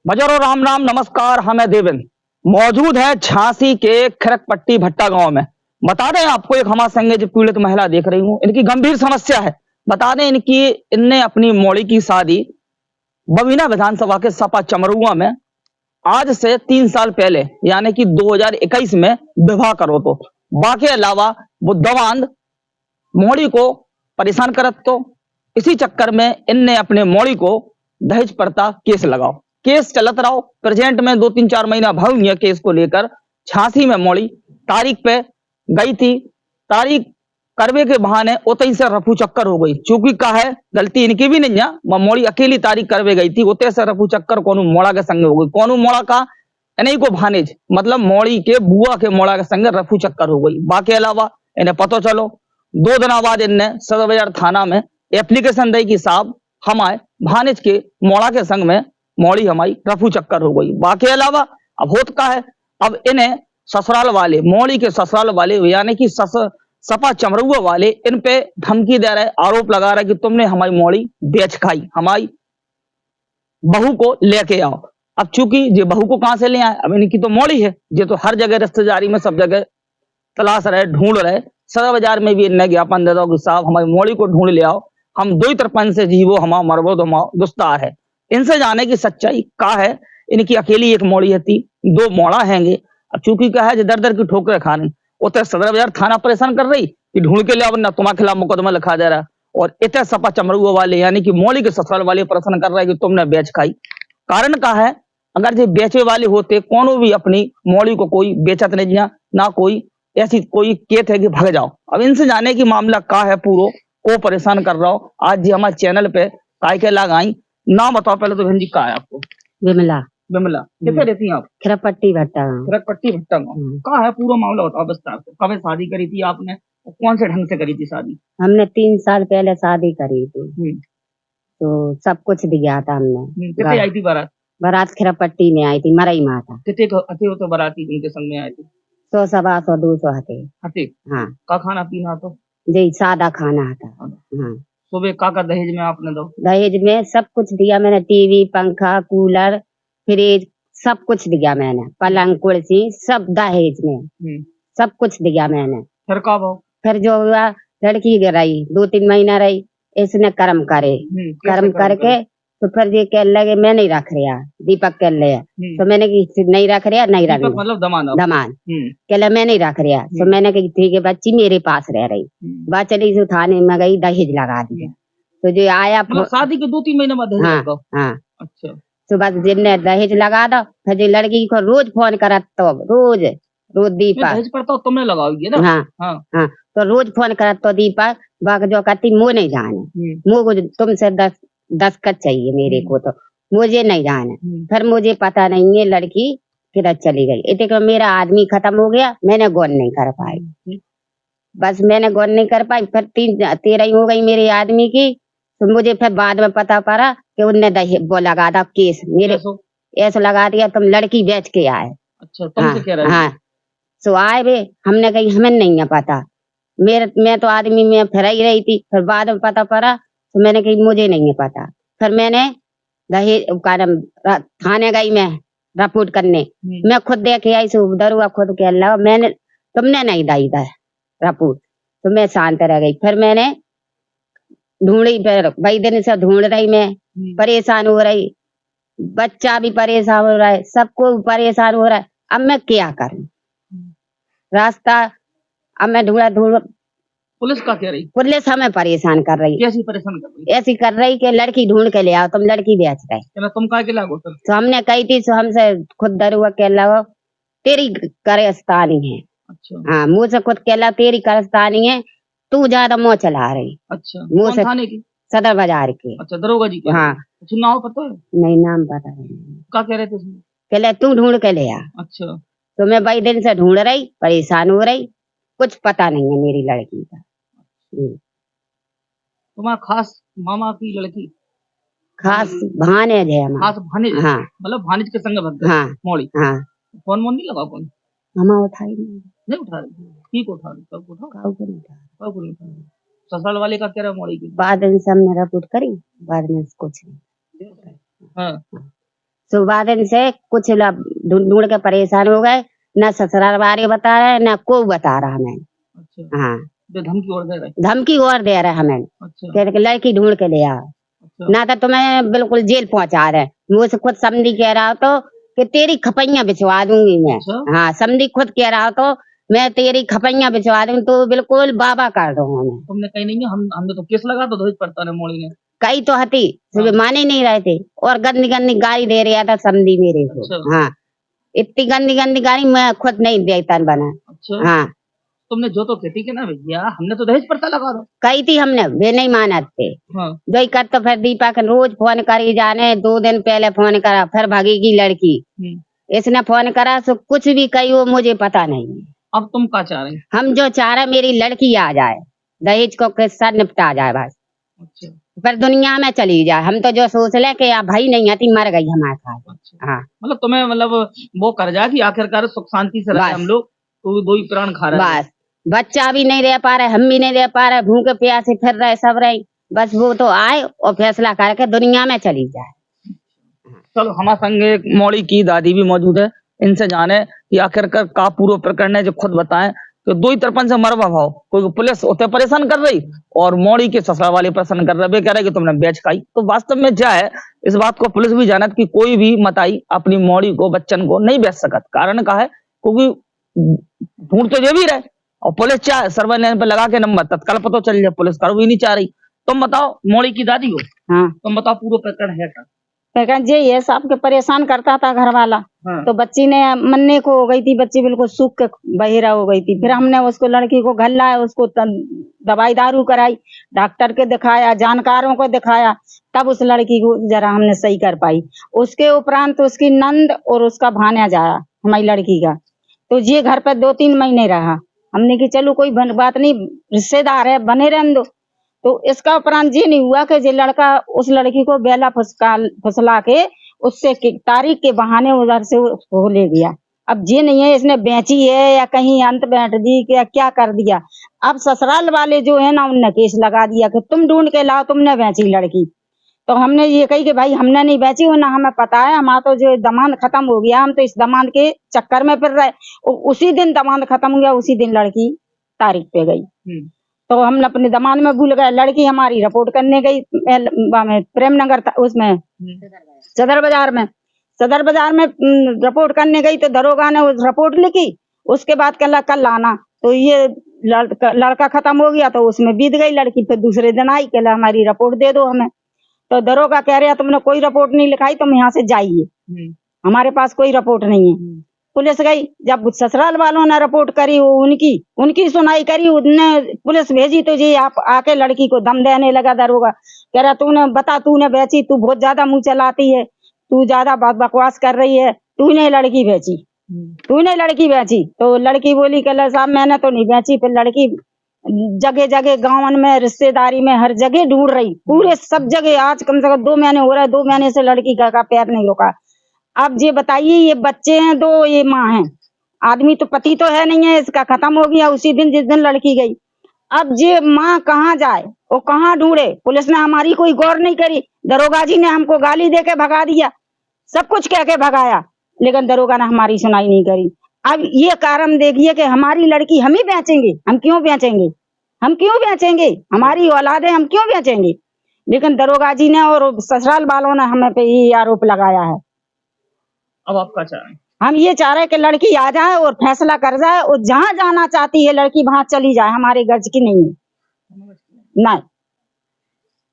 बजरो राम राम नमस्कार। हम है देवेंद्र, मौजूद है झांसी के खिरकपट्टी भट्टा गांव में। बता दें आपको, एक हमारे संगे जो पीड़ित महिला देख रही हूँ, इनकी गंभीर समस्या है। बता दें इनने अपनी मौड़ी की शादी बवीना विधानसभा के सपा चमरुआ में आज से 3 साल पहले यानी कि 2021 में विवाह करो तो बाकी अलावा वो दवांद मौड़ी को परेशान करत तो इसी चक्कर में इनने अपने मौड़ी को दहेज प्रथा केस लगाओ। केस चलत रहो, प्रेजेंट में 2-3-4 महीना भर हुए केस को लेकर। झांसी में मौड़ी तारीख पे गई थी, तारीख करवे के बहाने उतई से रफू चक्कर हो गई। चूंकि का है गलती इनकी भी नहीं है, वह मौड़ी अकेली तारीख करवे गई थी, उतने से रफू चक्कर कोनू मोड़ा के संग हो गई। कोनू मोड़ा का इन्हीं को भानेज मतलब मौड़ी के बुआ के मोड़ा के संग रफू चक्कर हो गई। बाकी अलावा इन्हें पता चलो 2 दिन बाद इनने सदर बाजार थाना में एप्लीकेशन दी कि साहब हमारे भानेज के मोड़ा के संग में मौड़ी हमारी रफू चक्कर हो गई। बाकी अलावा अब होत का है, अब इन्हें ससुराल वाले मौड़ी के ससुराल वाले यानी कि सपा चमरुआ वाले इन पे धमकी दे रहे, आरोप लगा रहे कि तुमने हमारी मौड़ी बेच खाई, हमारी बहू को लेके आओ। अब चूंकि ये बहू को कहां से ले आए, अब इनकी तो मौड़ी है, ये तो हर जगह रिश्तेदारी में सब जगह तलाश रहे, ढूंढ रहे। सदर बाजार में भी इन्हें ज्ञापन दे दो कि साहब हमारी मौड़ी को ढूंढ ले आओ, हम दो ही तरफन से जीवो हमारा मरबो तो दुस्तार है। इनसे जाने की सच्चाई का है। इनकी अकेली एक मौड़ी है थी, 2 मोड़ा हैंगे। अब चूंकि क्या है दर दर की ठोकरें खाने, उतने सदर बाजार थाना परेशान कर रही कि ढूंढ के ले आओ ना तुम्हारे खिलाफ मुकदमा लिखा जा रहा है। और इतने सपा चमरुआ वाले यानी कि मौड़ी के ससुराल वाले परेशान कर रहे हैं कि तुमने बेच खाई। कारण का है, अगर जो बेचे वाले होते कोनो भी अपनी मौड़ी को कोई बेचत नहीं है, ना कोई ऐसी कोई केत है कि भाग जाओ। अब इनसे जाने की मामला का है पूरो को परेशान कर रहा हो। आज जी हमारे चैनल पे काय के लगाई नाम बताओ पहले तो बहन जी, का है आपको? विमला। विमला, कितने रहती हैं आप? खिरकपट्टी भट्टा। खिरकपट्टी भट्टा गाँव का है पूरा मामला बताओ विस्तार से। कब शादी करी थी आपने और कौन से ढंग से करी थी शादी? हमने 3 साल पहले शादी करी थी, तो सब कुछ दिया था हमने। कितने आई थी बारात? बारात खिरकपट्टी में आई थी, मरई माता। कितने अति हो तो बाराती उनके संग में आई थी? 100 सवा 100 200 हते। हाँ, का खाना पीना तो जी सादा खाना था। हाँ, सुबह का दहेज में आपने दो? दहेज में सब कुछ दिया मैंने, टीवी पंखा कूलर फ्रिज सब कुछ दिया मैंने, पलंग कुर्सी सब दहेज में सब कुछ दिया मैंने। फिर का भाव? फिर जो हुआ लड़की रही 2-3 महीना रही, इसने कर्म करे, कर्म करके तो फिर ये कह लगे मैं नहीं रख रहा, दीपक कह ले तो मैंने कि नहीं रख रहा, नहीं रख मतलब दमान कह मैं नहीं रख रहा। तो मैंने कही ठीक है बच्ची मेरे पास रह रही। बात चली सो थाने में गई, दहेज लगा दिया। तो जो आया शादी के 2-3 महीने बाद दहेज लगा? हाँ। अच्छा, तो बस जिनने दहेज लगा दो, फिर जो लड़की को रोज फोन करत तो रोज दीपक दहेज पर तो तुमने लगाओगी ना? हाँ, तो रोज फोन करत तो दीपक बाग जो कहती मुँह नहीं जाने, मुँह को तुमसे 10 चाहिए मेरे को, तो मुझे नहीं जाने। फिर मुझे पता नहीं है लड़की किधर चली गई। इतने को मेरा आदमी खत्म हो गया, मैंने गौन नहीं कर पाई। बस मैंने गौन नहीं कर पाई, फिर 13 हो गई मेरे आदमी की। तो मुझे फिर बाद में पता पड़ा कि उनने वो लगा था केस मेरे, ऐसा लगा दिया तुम लड़की बेच के आए। अच्छा, तुमसे कह रहे? हाँ, सो आए वे, हमने कही हमें नहीं है पता, मैं तो आदमी में फिर ही रही थी। फिर बाद में पता पड़ा तो मैंने कही मुझे नहीं है पता। फिर मैंने दहेज थाने गई मैं रिपोर्ट करने, मैं खुद देखे आई सो दरुआ खुद के अल्लाह मैंने तुमने नहीं दी था रिपोर्ट, तो मैं शांत रह गई। फिर मैंने ढूंढी, फिर कई दिन से ढूंढ रही, मैं परेशान हो रही, बच्चा भी परेशान हो रहा है, सबको परेशान हो रहा है। अब मैं क्या करूं रास्ता, अब मैं ढूंढ पुलिस का कह रही? पुलिस हमें परेशान कर रही। कैसी परेशान कर रही? ऐसी कर रही कि लड़की ढूंढ के ले आओ, तुम लड़की बेच रहे। तुम का के लागो? तो हमने कही थी, तो हमसे खुद दरुआ के लगो तेरी कारस्तानी है। अच्छा, हाँ, मुँह से खुद कहला तेरी कारस्तानी है, तू ज्यादा मुँह चला रही। अच्छा, मुँह से थाने की? सदर बाजार के। अच्छा, दरोगा जी के? हाँ। नाम पता है? नहीं, नाम पता नहीं। क्या कह रहे थे उसमें? कहले तू ढूंढ के ले आ। अच्छा, तो मैं कई दिन से ढूंढ रही, परेशान हो रही, कुछ पता नहीं है मेरी लड़की का। तुम्हारा खास मामा की लड़की? खास भानेज है हमारा। खास भानेज? हाँ, मतलब भानेज के संग भक्त? हाँ, मौड़ी? हाँ। फोन नहीं लगा? फोन हमा उठाई नहीं उठा रही? ठीक उठा रही? कब उठा? कब नहीं उठा? ससुराल वाले का कह रहा मौड़ी की? बाद में हमने रिपोर्ट करी, बाद में कुछ नहीं। हाँ। सुबह दिन से कुछ ढूंढ ढूंढ के परेशान हो गए, न ससुराल वाले बता रहे न कोई बता रहा हमें। अच्छा, हाँ, तो धमकी और दे रहे। धमकी और दे रहे हमें, अच्छा, कह रहे लड़की ढूंढ के ले आओ, अच्छा, ना तो तुम्हें बिल्कुल जेल पहुंचा रहे। मुझसे खुद समधी कह रहा हो तो कि तेरी खपैयां बिछवा दूंगी मैं। अच्छा? हाँ, समधी खुद कह रहा हो तो मैं तेरी खपैयां बिछवा दूंगी, तो बिल्कुल बाबा कर दो हमें। तुमने कहीं नहीं है, हमने तो केस लगा तो दहेज प्रताड़ना मोड़ी ने। कई तो हती सुबह मान ही नहीं रहे थे, और गंदी गंदी गाली दे रहा था समधी मेरे को। अच्छा। हाँ, इतनी गंदी गंदी गाली मैं खुद नहीं देता बना। अच्छा, हाँ, तुमने जो तो खेती के ना भैया, हमने तो दहेज प्रथा लगा दो। कही थी हमने, वे नहीं मानत थे। हाँ, दही कर तो फिर दीपक रोज फोन करी जाने, 2 दिन पहले फोन करा, फिर भागेगी लड़की। इसने फोन करा तो कुछ भी कही वो मुझे पता नहीं। अब तुम क्या चाह रहे? हम जो चाह रहे मेरी लड़की आ जाए, दहेज को किस्सा निपटा जाए बस। अच्छा, पर दुनिया में चली जाए। हम तो जो सोच ले कि भाई नहीं आती, मर गई हमारे साथ। अच्छा। हाँ, मतलब तुम्हें मतलब वो कर जाए कि आखिरकार सुख शांति से रहे बस। हम लोग, तो दो ही प्राण खा रहे हैं। बस, बच्चा भी नहीं रह पा रहे, हम भी नहीं रह पा रहे, भूखे प्यासे फिर रहे, सब रहे। बस वो तो आए और फैसला करके दुनिया में चली जाए। चलो, हमारे संग एक मौड़ी की दादी भी मौजूद है, इनसे जाने कि आखिरकार का पूर्व प्रकरण है, जो खुद बताएं। तो दो ही तरफन से मरवा भाव, कोई पुलिस उसे परेशान कर रही और मौड़ी के ससुराल वाले परेशान कर रहे, वे कह रहे कि तुमने बेच खाई। तो वास्तव में क्या है, इस बात को पुलिस भी जानत कि कोई भी मताई अपनी मौड़ी को, बच्चन को नहीं बेच सकत। कारण का है क्योंकि ढूंढ तो ये भी रहे, और पुलिस चाहे सर्वेलेंस पे लगा के नंबर तत्काल पता चल जाए, पुलिस कर भी नहीं चाह रही। तुम बताओ, मौड़ी की दादी हो। हाँ, तुम बताओ पूर्व प्रकरण है क्या? जे ये सब के परेशान करता था घर वाला। हाँ। तो बच्ची ने मरने को हो गई थी, बच्ची बिल्कुल सूख के बहिरा हो गई थी। फिर हमने उसको, लड़की को घर लाया, उसको दवाई दारू कराई, डॉक्टर के दिखाया, जानकारों को दिखाया, तब उस लड़की को जरा हमने सही कर पाई। उसके उपरांत उसकी नंद और उसका भाना जाया हमारी लड़की का, तो ये घर पर 2-3 महीने रहा। हमने की चलो कोई बात नहीं, रिश्तेदार है, बने रहने दो। तो इसका उपरांत ये नहीं हुआ कि ये लड़का उस लड़की को बेला फुसला के उससे तारीख के बहाने उधर से वो ले गया। अब ये नहीं है इसने बेची है या कहीं अंत बैठ दी या क्या कर दिया। अब ससुराल वाले जो है ना, उनने केस लगा दिया कि तुम ढूंढ के लाओ, तुमने बेची लड़की। तो हमने ये कही कि भाई हमने नहीं बेची, ना हमें पता है, हमारा तो जो दमाद खत्म हो गया, हम तो इस दमाद के चक्कर में फिर रहे। उसी दिन दमाद खत्म हो गया, उसी दिन लड़की तारीख पे गई। तो हम अपने दमाद में भूल गए। लड़की हमारी रिपोर्ट करने गई प्रेमनगर उसमें सदर बाजार में रिपोर्ट करने गई। तो दरोगा ने उस रिपोर्ट लिखी, उसके बाद कल आना। तो ये लड़का खत्म हो गया, तो उसमें बीत गई लड़की। फिर दूसरे दिन आई, कल हमारी रिपोर्ट दे दो हमें। तो दरोगा कह रहा तुमने कोई रिपोर्ट नहीं लिखाई, तुम यहाँ से जाइए, हमारे पास कोई रिपोर्ट नहीं है। पुलिस गई, जब ससुराल वालों ने रिपोर्ट करी, वो उनकी सुनाई करी, उनने पुलिस भेजी, तो जी आप आके लड़की को दम देने लगा। दरोगा कह रहा तूने बेची, तू बहुत ज्यादा मुंह चलाती है, तू ज्यादा बकवास कर रही है, तूने लड़की बेची। तो लड़की बोली कल साहब मैंने तो नहीं बेची। फिर लड़की जगह जगह गाँव में, रिश्तेदारी में, हर जगह ढूंढ रही, पूरे सब जगह। आज कम से कम 2 महीने हो रहा है, 2 महीने से लड़की का पैर नहीं रुका। अब ये बताइए, ये बच्चे हैं 2, ये माँ है, आदमी तो पति तो है नहीं है, इसका खत्म हो गया उसी दिन जिस दिन लड़की गई। अब ये माँ कहाँ जाए और कहाँ ढूंढे? पुलिस ने हमारी कोई गौर नहीं करी। दरोगा जी ने हमको गाली दे के भगा दिया, सब कुछ कह के भगाया, लेकिन दरोगा ने हमारी सुनाई नहीं करी। अब ये कारण देखिए कि हमारी लड़की हम ही बेचेंगे। हम क्यों बेचेंगे? हमारी औलाद है, हम क्यों बेचेंगे? लेकिन दरोगा जी ने और ससुराल वालों ने हमें पे ये आरोप लगाया है। अब आप क्या चाह रहे हैं? हम ये चाह रहे हैं कि लड़की आ जाए और फैसला कर जाए, और जहाँ जाना चाहती है लड़की वहां चली जाए, हमारे गर्ज की नहीं है। नहीं,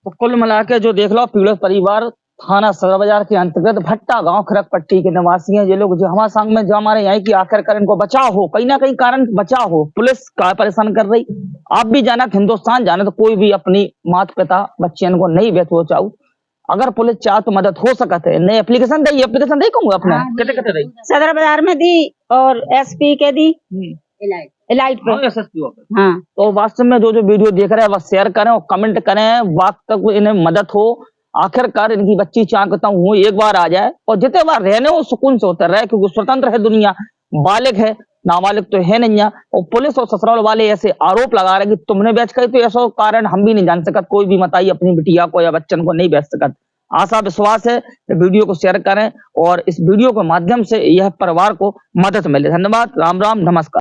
तो कुल मिला के जो देख लो, पीड़ित परिवार थाना सदर बाजार के अंतर्गत भट्टा गांव खरकपट्टी के निवासी हैं। ये लोग जो हमारे संग में, जो हमारे यहाँ की आखिरकार इनको बचाव हो, कहीं ना कहीं कारण बचाव हो, पुलिस का परेशान कर रही। आप भी जाना, हिंदुस्तान जाना, तो कोई भी अपनी माता पिता बच्चियन को नहीं बेचो चाहू। अगर पुलिस चाह तो मदद हो सकता है। नई एप्लीकेशन दे कहूंगा अपने कितने दी सदर बाजार में दी और SP के दी, इलाइट पे। हाँ, तो वास्तव में जो वीडियो देख रहे हैं वह शेयर करें और कमेंट करें, वक्त तक इन्हें मदद हो। आखिरकार इनकी बच्ची चाहता हूँ एक बार आ जाए, और जितने बार रहने वो सुकून से होते रहे, क्योंकि स्वतंत्र है दुनिया, बालिग है, नाबालिग तो है नहीं। और पुलिस और ससुराल वाले ऐसे आरोप लगा रहे कि तुमने बेच कर, तो ऐसा कारण हम भी नहीं जान सकते। कोई भी मताई अपनी बिटिया को या बच्चन को नहीं बेच सकत। आशा विश्वास है वीडियो को शेयर करें और इस वीडियो के माध्यम से यह परिवार को मदद मिले। धन्यवाद। राम राम, नमस्कार।